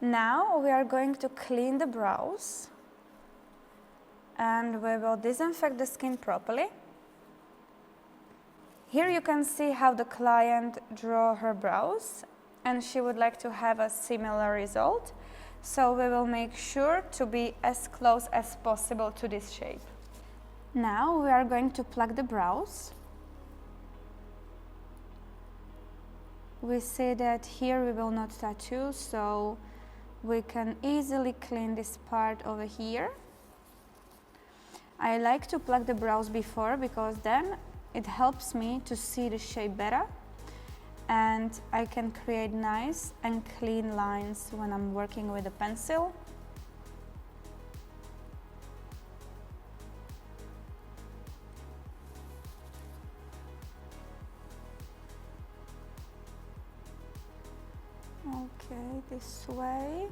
Now we are going to clean the brows and we will disinfect the skin properly. Here you can see how the client drew her brows and she would like to have a similar result. So we will make sure to be as close as possible to this shape. Now we are going to pluck the brows. We see that here we will not tattoo, so we can easily clean this part over here. I like to pluck the brows before because then it helps me to see the shape better and I can create nice and clean lines when I'm working with a pencil. Okay, this way.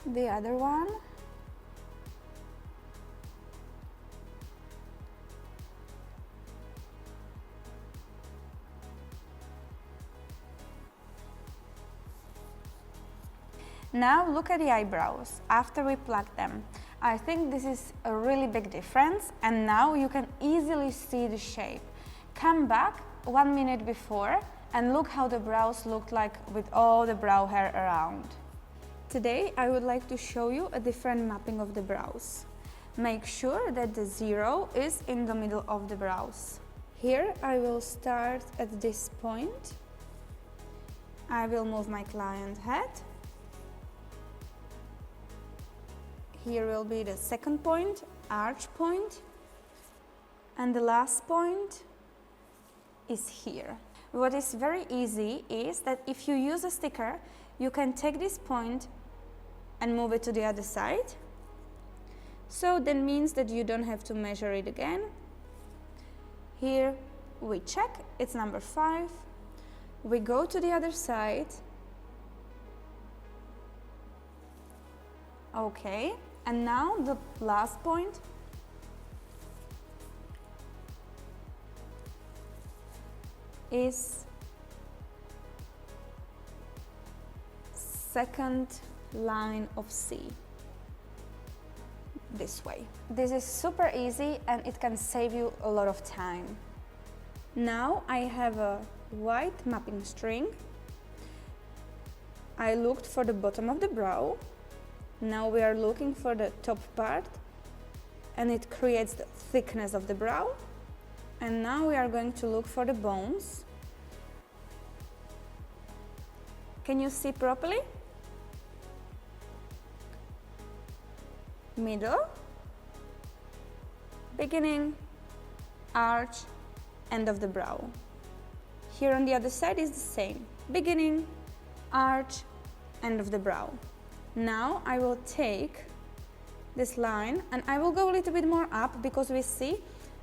The other one. Now look at the eyebrows after we pluck them. I think this is a really big difference and now you can easily see the shape. Come back 1 minute before and look how the brows look like with all the brow hair around. Today I would like to show you a different mapping of the brows. Make sure that the 0 is in the middle of the brows. Here I will start at this point. I will move my client head. Here will be the second point, arch point, and the last point is here. What is very easy is that if you use a sticker, you can take this point and move it to the other side. So that means that you don't have to measure it again. Here we check, it's number 5. We go to the other side. Okay. And now the last point is second line of C, this way. This is super easy and it can save you a lot of time. Now I have a white mapping string. I looked for the bottom of the brow. Now we are looking for the top part and it creates the thickness of the brow. And now we are going to look for the bones. Can you see properly? Middle, beginning, arch, end of the brow. Here on the other side is the same. Beginning, arch, end of the brow. Now I will take this line and I will go a little bit more up because we see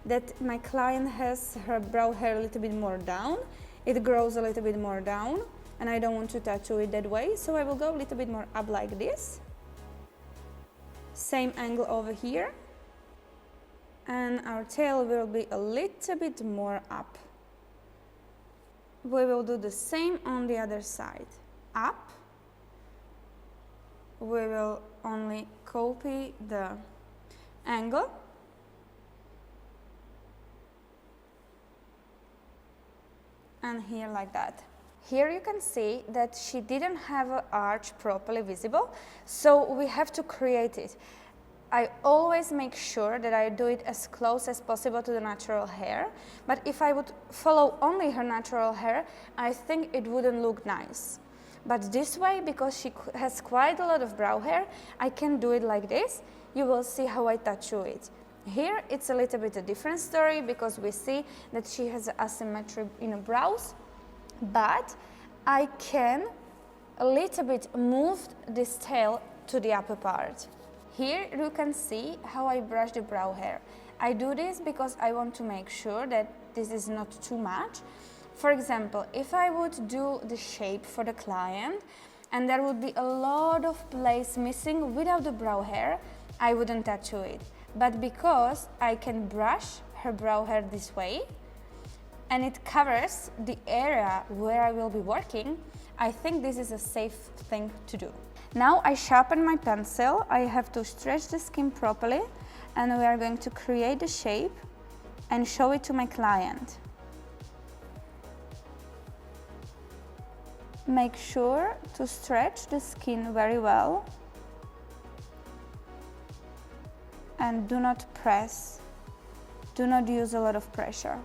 that my client has her brow hair a little bit more down. It grows a little bit more down and I don't want to tattoo it that way, so I will go a little bit more up like this. Same angle over here. And our tail will be a little bit more up. We will do the same on the other side. Up. We will only copy the angle. And here like that. Here you can see that she didn't have an arch properly visible, so we have to create it. I always make sure that I do it as close as possible to the natural hair, but if I would follow only her natural hair, I think it wouldn't look nice. But this way, because she has quite a lot of brow hair, I can do it like this. You will see how I tattoo it. Here it's a little bit a different story because we see that she has asymmetry in her brows, but I can a little bit move this tail to the upper part. Here you can see how I brush the brow hair. I do this because I want to make sure that this is not too much. For example, if I would do the shape for the client and there would be a lot of place missing without the brow hair, I wouldn't tattoo it. But because I can brush her brow hair this way and it covers the area where I will be working, I think this is a safe thing to do. Now I sharpen my pencil, I have to stretch the skin properly, and we are going to create the shape and show it to my client. Make sure to stretch the skin very well and do not press, do not use a lot of pressure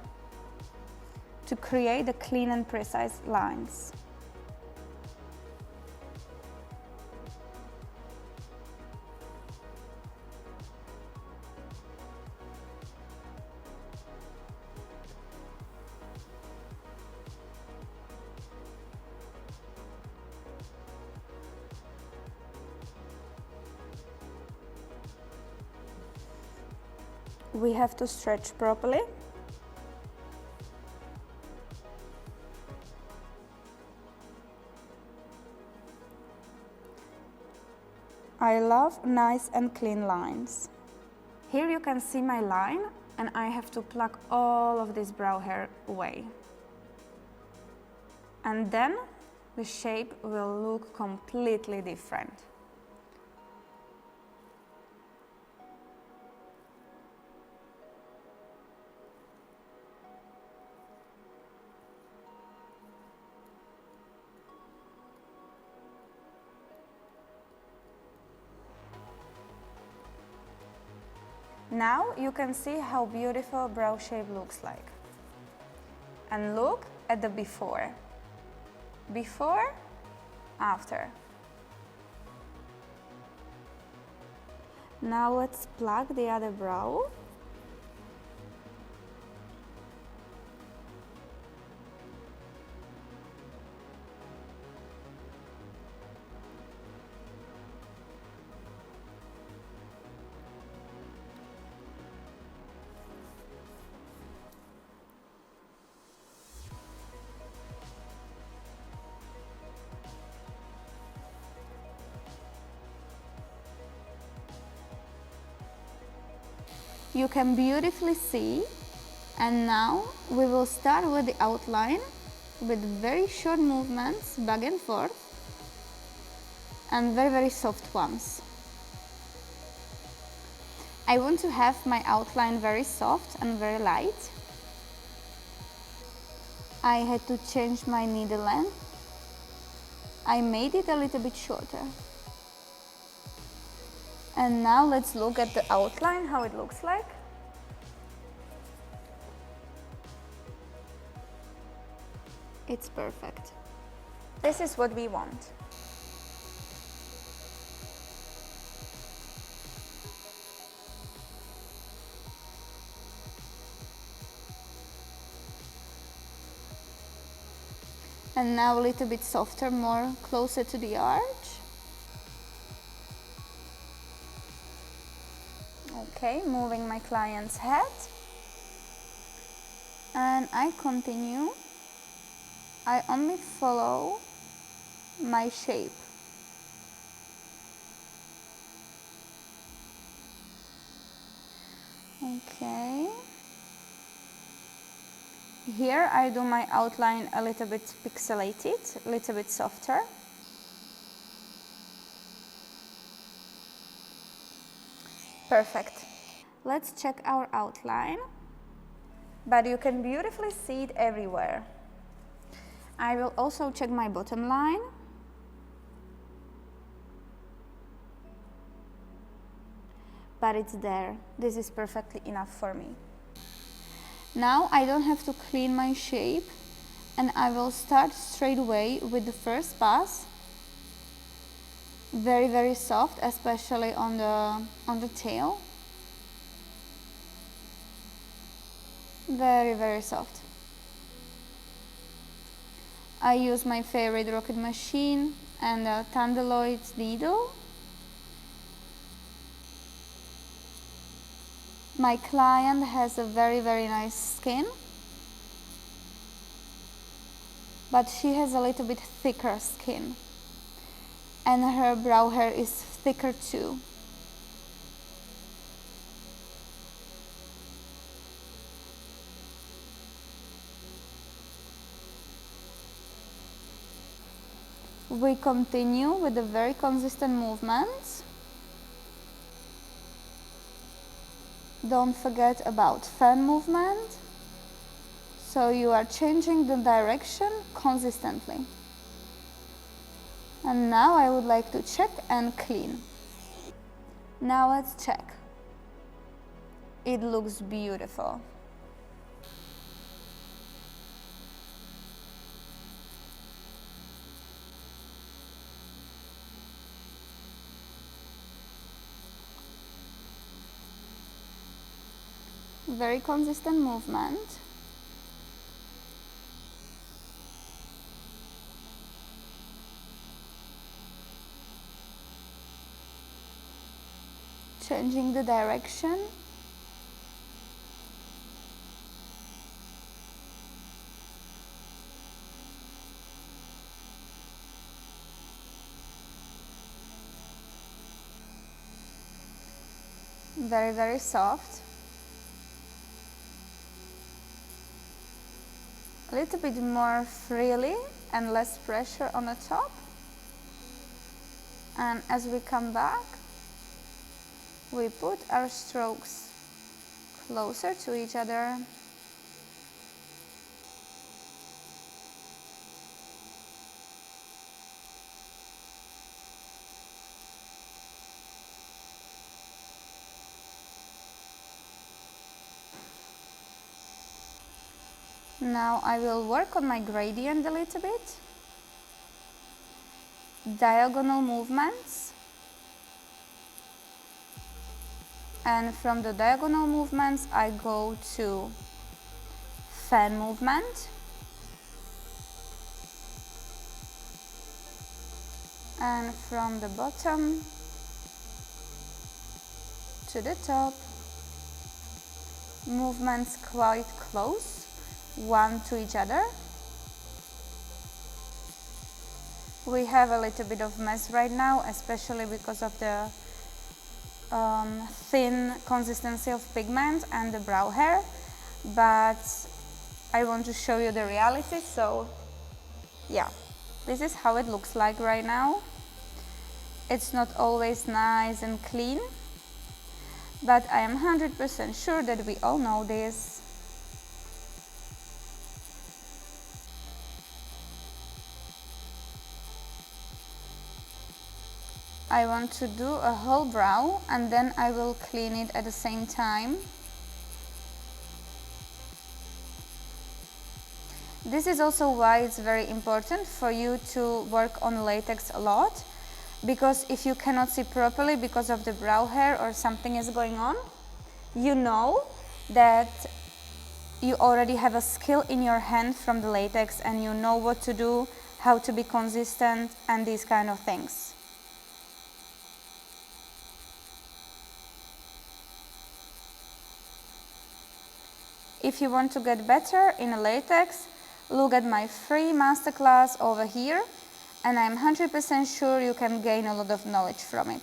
to create the clean and precise lines. We have to stretch properly. I love nice and clean lines. Here you can see my line, and I have to pluck all of this brow hair away. And then the shape will look completely different. Now you can see how beautiful brow shape looks like. And look at the before. Before, after. Now let's pluck the other brow. You can beautifully see, and now we will start with the outline with very short movements back and forth and very soft ones. I want to have my outline very soft and very light. I had to change my needle length. I made it a little bit shorter. And now let's look at the outline, how it looks like. It's perfect. This is what we want. And now a little bit softer, more closer to the arch. Okay, moving my client's head. And I continue. I only follow my shape. Okay. Here I do my outline a little bit pixelated, a little bit softer. Perfect. Let's check our outline. But you can beautifully see it everywhere. I will also check my bottom line. But it's there. This is perfectly enough for me. Now I don't have to clean my shape, and I will start straight away with the first pass. Very soft, especially on the tail. Very soft. I use my favorite rocket machine and a Tandeloid needle. My client has a very nice skin, but she has a little bit thicker skin, and her brow hair is thicker too. We continue with the very consistent movements. Don't forget about fan movement. So you are changing the direction consistently. And now I would like to check and clean. Now let's check. It looks beautiful. Very consistent movement. Changing the direction. Very, very soft. A little bit more freely and less pressure on the top. And as we come back, we put our strokes closer to each other. Now I will work on my gradient a little bit. Diagonal movements. And from the diagonal movements, I go to fan movement. And from the bottom to the top, movements quite close, one to each other. We have a little bit of mess right now, especially because of the thin consistency of pigment and the brow hair, but I want to show you the reality. So yeah, this is how it looks like right now. It's not always nice and clean, but I am 100% sure that we all know this. I want to do a whole brow and then I will clean it at the same time. This is also why it's very important for you to work on latex a lot, because if you cannot see properly because of the brow hair or something is going on, you know that you already have a skill in your hand from the latex and you know what to do, how to be consistent and these kind of things. If you want to get better in a latex, look at my free masterclass over here, and I'm 100% sure you can gain a lot of knowledge from it.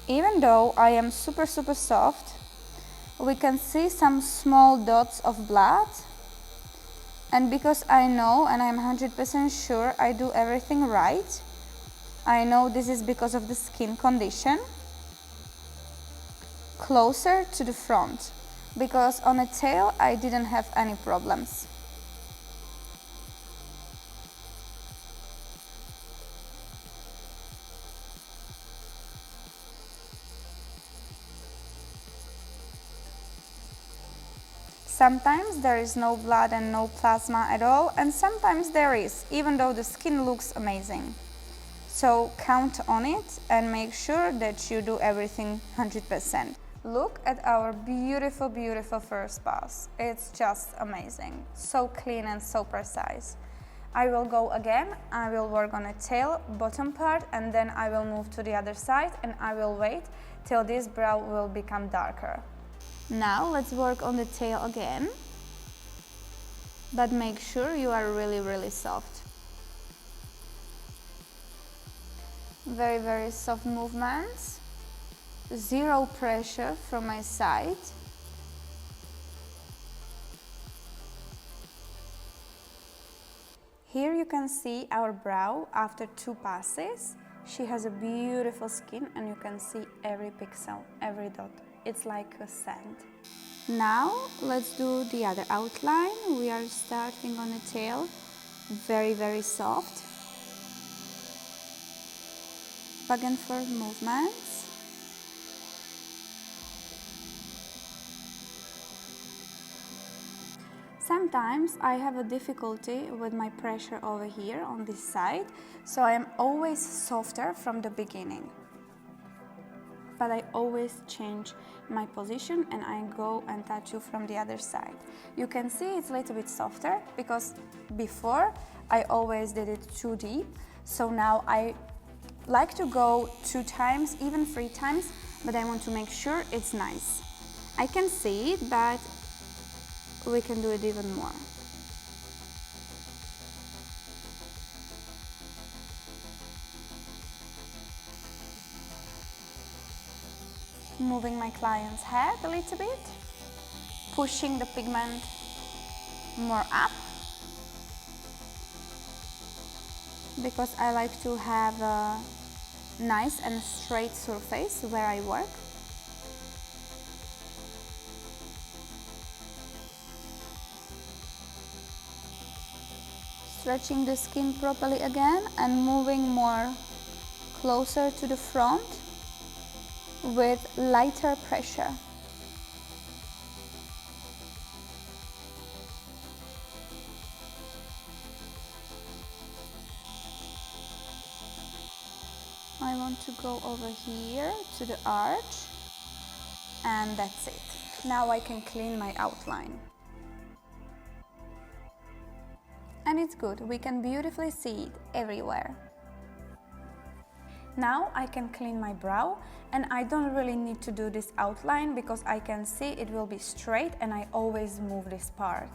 Even though I am super soft, we can see some small dots of blood, and because I know and I'm 100% sure I do everything right, I know this is because of the skin condition. Closer to the front, because on a tail I didn't have any problems. Sometimes there is no blood and no plasma at all, and sometimes there is, even though the skin looks amazing. So count on it and make sure that you do everything 100%. Look at our beautiful, beautiful first pass. It's just amazing. So clean and so precise. I will go again. I will work on a tail, bottom part, and then I will move to the other side and I will wait till this brow will become darker. Now let's work on the tail again. But make sure you are really, really soft. Very, very soft movements, zero pressure from my side. Here you can see our brow after 2 passes. She has a beautiful skin and you can see every pixel, every dot. It's like a sand. Now let's do the other outline. We are starting on the tail, very soft. Back and forth movements. Sometimes I have a difficulty with my pressure over here on this side, so I am always softer from the beginning. But I always change my position and I go and touch you from the other side. You can see it's a little bit softer because before I always did it too deep, so now I like to go 2 times, even 3 times, but I want to make sure it's nice. I can see it, but we can do it even more. Moving my client's head a little bit, pushing the pigment more up, because I like to have a nice and straight surface where I work. Stretching the skin properly again and moving more closer to the front with lighter pressure. I want to go over here to the arch, and that's it. Now I can clean my outline. And it's good, we can beautifully see it everywhere. Now I can clean my brow, and I don't really need to do this outline because I can see it will be straight and I always move this part.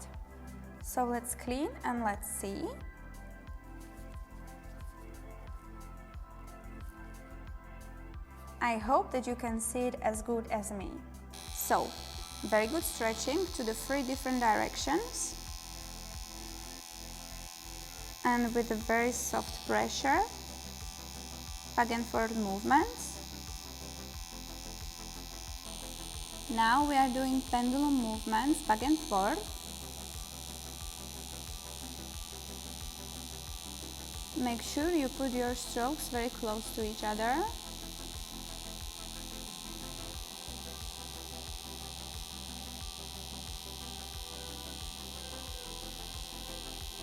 So let's clean and let's see. I hope that you can see it as good as me. So, very good stretching to the 3 different directions. And with a very soft pressure, back and forth movements. Now we are doing pendulum movements back and forth. Make sure you put your strokes very close to each other.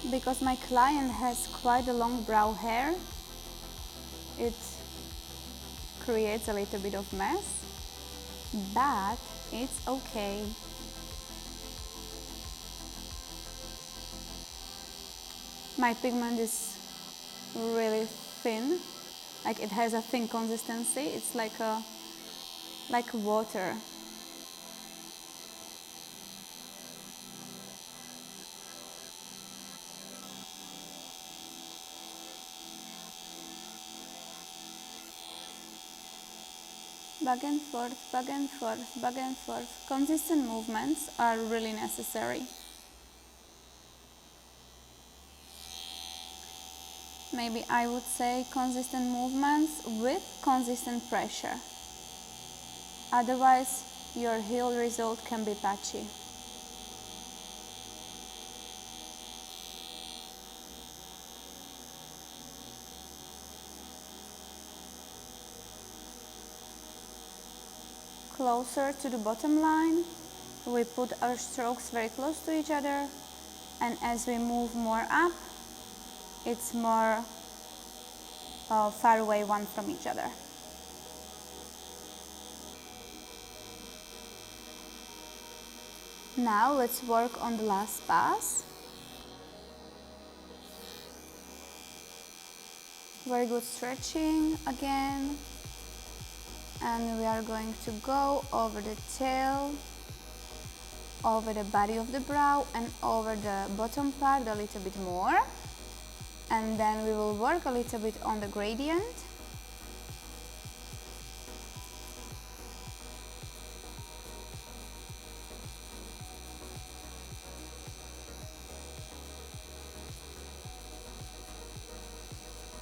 Because my client has quite a long brow hair, it creates a little bit of mess, but it's okay. My pigment is really thin, like it has a thin consistency. It's like water. Back and forth, back and forth, back and forth. Consistent movements are really necessary. Maybe I would say consistent movements with consistent pressure. Otherwise, your heel result can be patchy. Closer to the bottom line, we put our strokes very close to each other, and as we move more up, it's more far away one from each other. Now let's work on the last pass. Very good stretching again. And we are going to go over the tail, over the body of the brow and over the bottom part a little bit more. And then we will work a little bit on the gradient.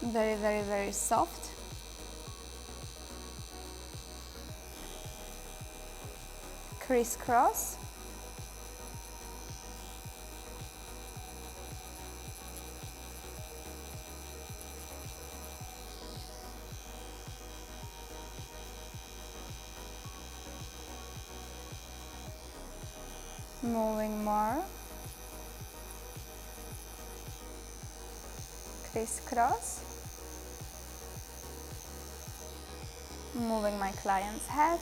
Very, very, very soft. Crisscross. Moving more. Crisscross. Moving my client's head.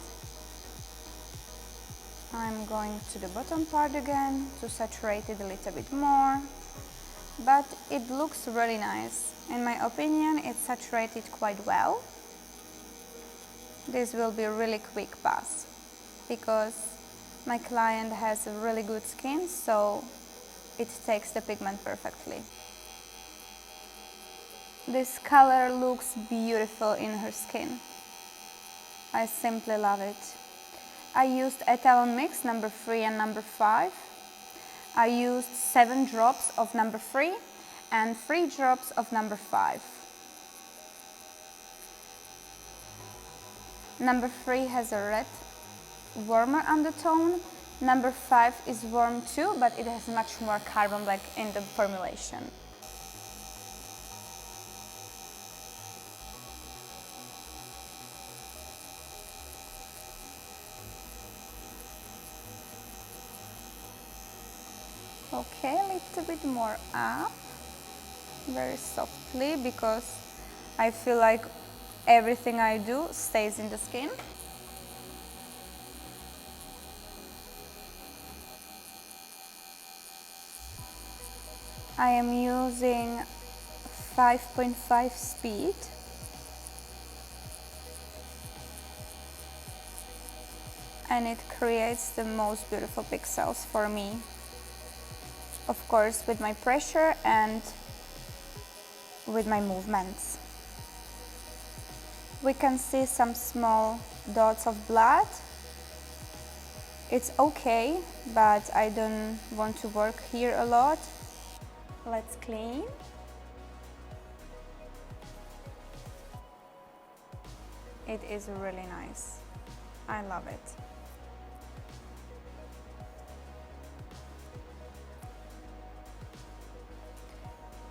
I'm going to the bottom part again to saturate it a little bit more, but it looks really nice. In my opinion, it's saturated quite well. This will be a really quick pass because my client has a really good skin, so it takes the pigment perfectly. This color looks beautiful in her skin. I simply love it. I used Etalon Mix number 3 and number 5. I used 7 drops of number 3 and 3 drops of number 5. Number 3 has a red, warmer undertone. Number 5 is warm too, but it has much more carbon black in the formulation. Okay, a little bit more up, very softly, because I feel like everything I do stays in the skin. I am using 5.5 speed. And it creates the most beautiful pixels for me. Of course, with my pressure and with my movements. We can see some small dots of blood. It's okay, but I don't want to work here a lot. Let's clean. It is really nice. I love it.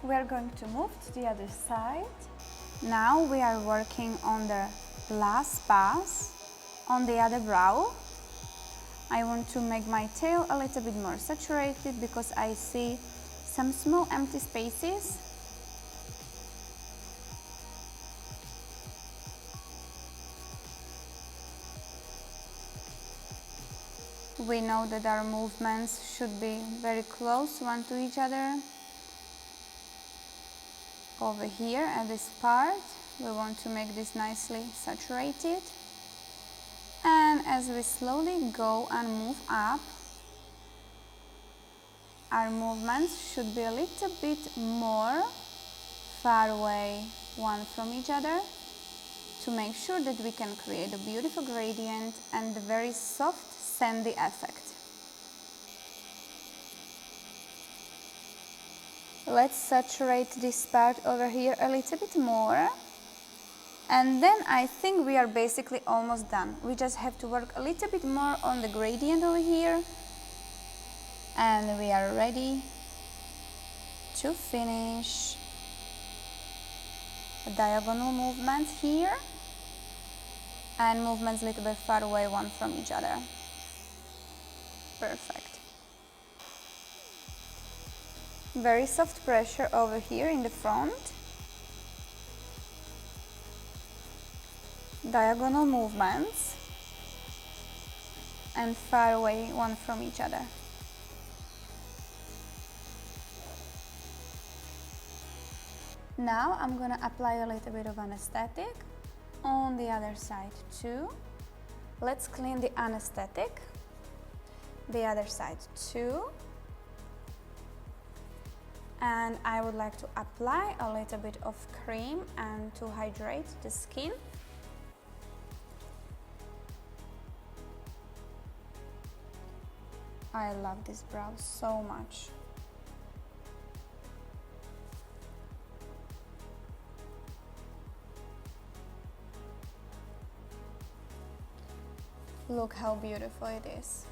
We are going to move to the other side. Now we are working on the last pass on the other brow. I want to make my tail a little bit more saturated because I see some small empty spaces. We know that our movements should be very close one to each other. Over here at this part, we want to make this nicely saturated. And as we slowly go and move up, our movements should be a little bit more far away one from each other to make sure that we can create a beautiful gradient and a very soft sandy effect. Let's saturate this part over here a little bit more. And then I think we are basically almost done. We just have to work a little bit more on the gradient over here. And we are ready to finish the diagonal movements here. And movements a little bit far away one from each other. Perfect. Very soft pressure over here in the front. Diagonal movements and far away one from each other. Now I'm gonna apply a little bit of anesthetic on the other side too. Let's clean the anesthetic. The other side too. And I would like to apply a little bit of cream and to hydrate the skin. I love this brow so much. Look how beautiful it is.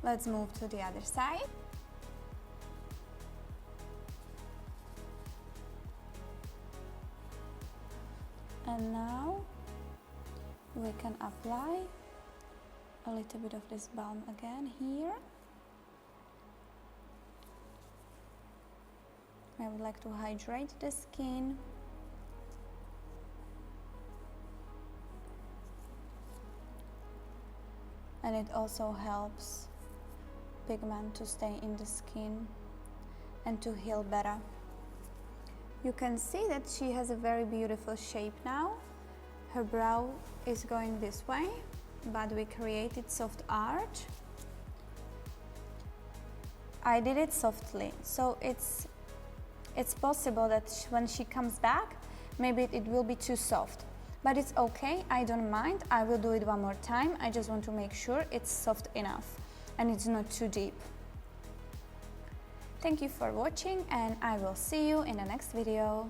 Let's move to the other side. And now we can apply a little bit of this balm again here. I would like to hydrate the skin. And it also helps pigment to stay in the skin and to heal better. You can see that she has a very beautiful shape now. Her brow is going this way, but we created soft arch. I did it softly, so it's possible that when she comes back, maybe it will be too soft. But it's okay, I don't mind. I will do it one more time. I just want to make sure it's soft enough and it's not too deep. Thank you for watching, and I will see you in the next video.